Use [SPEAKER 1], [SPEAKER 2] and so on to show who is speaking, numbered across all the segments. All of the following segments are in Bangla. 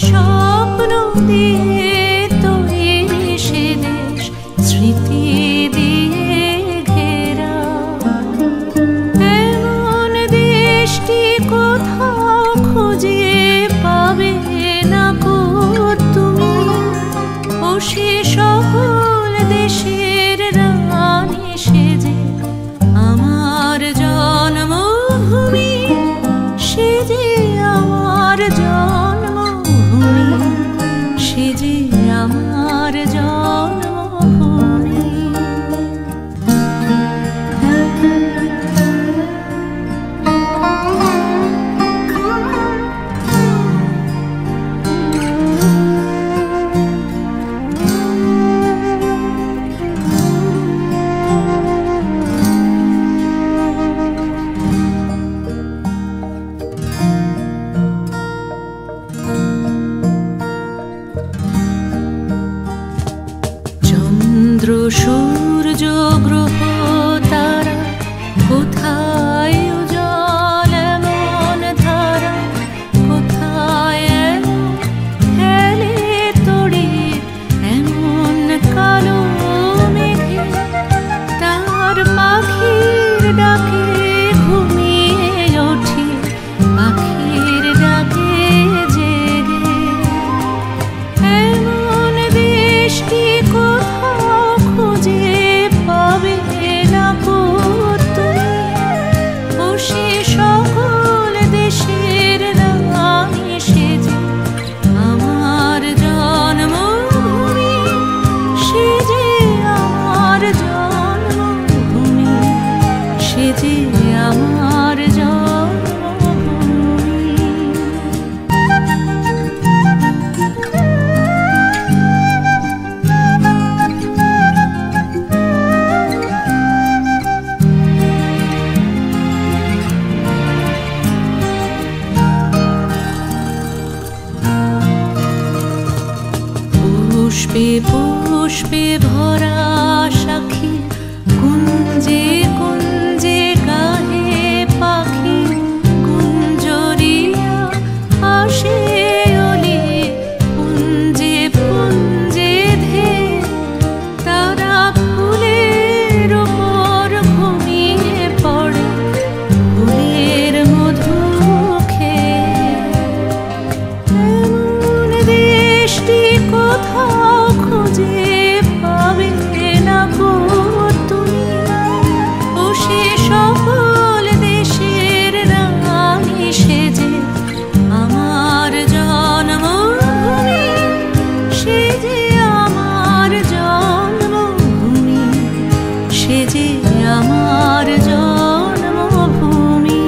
[SPEAKER 1] স্বপ্ন দিয়ে তৈরি সে দেশ স্মৃতি দিয়ে ঘেরা। এমন দেশটি কোথাও খুঁজে পাবে না গো তুমি। ও সে সকল দেশের রানী সেজে আমার জন্মভূমি, সে যে আমার জন্মভূমি, সে যে আমার জন্মভূমি। চন্দ্র সূর্য গ্রহ তারা কোথায় উজ্জ্বল এমন ধারা, কোথায় এলো খেলে তড়িৎ এমন কালো মেঘে। তার পাখির ডাকে ঘুমিয়ে ওঠি, পাখির ডাকে জেগে। এমন দেশটি কোথাও খুঁজে পাবে না গো তুমি। ও সে সকল দেশের রানী সেজে আমার জন্মভূমি, সে যে আমার জন্মভূমি, সে যে আমার জন্মভূমি। পুষ্পে পুষ্পে ভরা সাক্ষী, কুঞ্জে কুঞ্জে গাহে পাখি। কুঞ্জরিয়া আসে অলি পুঞ্জে পুঞ্জে ধে। তারা ফুলের ওপর ঘুমিয়ে পড়ে ফুলের মধু খেয়ে। এমন দেশটি কোথাও খুঁজে পাবে না গো তুমি। ও সে সকল দেশের রানী সেজে আমার জন্মভূমি, সে যে আমার জন্মভূমি, সে যে আমার জন্মভূমি।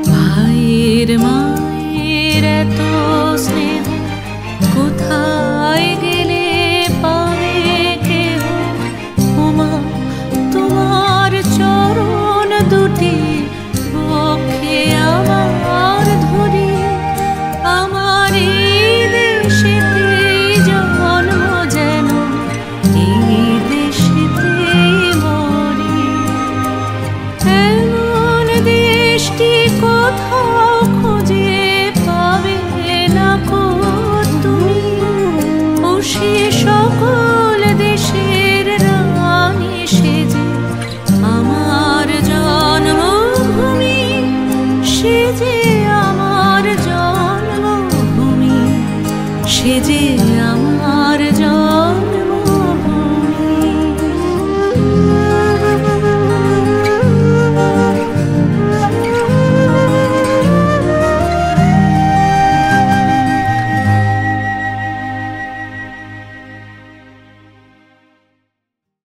[SPEAKER 1] ভাইয়ের মায়ের এত স্নেহ কোথায় গেলে পাবে কেহ। ওমা তোমার চরণ দুটি বক্ষে আমার ধরি। আমার এই দেশেতে জন্ম যেন এই দেশেতেই মরি। এমন দেশটি কোথাও খুঁজে পাবে না গো তুমি। ও সে সকল